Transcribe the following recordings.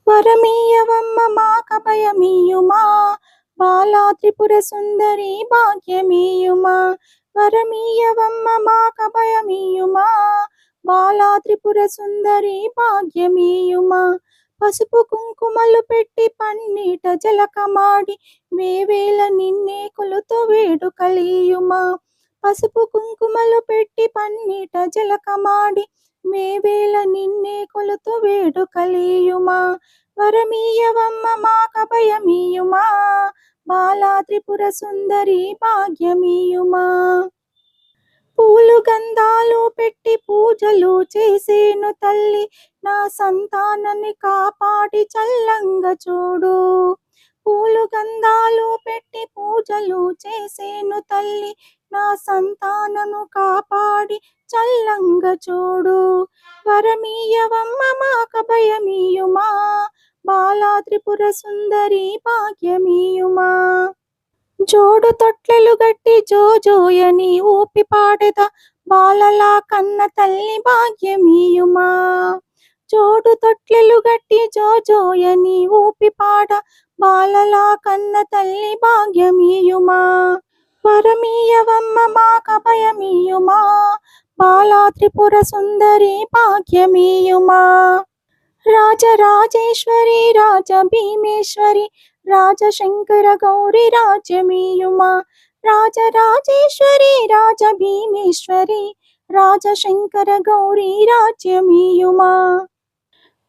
వరమీయవమ్మ మాకభయమీయుమా, బాలా త్రిపుర సుందరి భాగ్యమీయుమా. వరమీయవమ్మ మాకభయమీయుమా, బాలా త్రిపుర సుందరి భాగ్యమీయుమా. పసుపు కుంకుమలు పెట్టి పన్నీట జలకమాడి వేవేల నిన్నే కొలుతూ వేడుకలీయుమా. పసుపు కుంకుమలు పెట్టి పన్నీట జలకమాడి వేవేల నిన్నే కొలుతూ వేడుకలీయుమా. వరమీయవమ్మ మాకభయమీయుమా, బాలా త్రిపుర సుందరి భాగ్యమీయుమా. పూలు గంధాలు పెట్టి పూజలు చేసేను తల్లి, నా సంతానాన్ని కాపాడి చల్లంగా చూడు. పూలు గంధాలు పెట్టి పూజలు చేసేను తల్లి, నా సంతానను కాపాడి చల్లంగా చూడు. వరమీయవమ్మ మాకభయమీయుమా, బాలా త్రిపుర సుందరి భాగ్యమీయుమా. జోడు తొట్లెలు గట్టి జోజోయని ఊపి పాడెద, బాలలా కన్న తల్లి భాగ్యమీయుమా. జోడు తొట్లెలు గట్టి జోజోయని ఊపి పాడ, బాలలా కన్న తల్లి భాగ్యమీయుమా. వరమీయవమ్మ మాకభయమీయుమా, బాలా త్రిపుర సుందరి భాగ్యమీయుమా. రాజరాజేశ్వరి రాజ భీమేశ్వరి రాజశంకర గౌరి రాజ్యమీయుమా. రాజరాజేశ్వరి రాజ భీమేశ్వరి రాజశంకర గౌరి రాజ్యమీయుమా.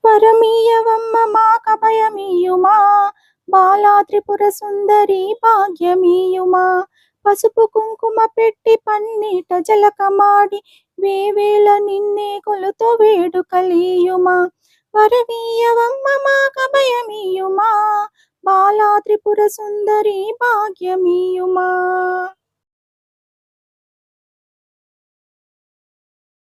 వరమీయవమ్మ మాకభయమీయుమా, బాలా త్రిపుర సుందరి భాగ్యమీయుమా. పసుపు కుంకుమ పెట్టి పన్నీట జలకమాడి వేవేల నిన్నే కొలుతూ వేడుకలీయుమా. వరమీయవమ్మ మాకభయమీయుమా, బాలా త్రిపుర సుందరి భాగ్యమీయుమా.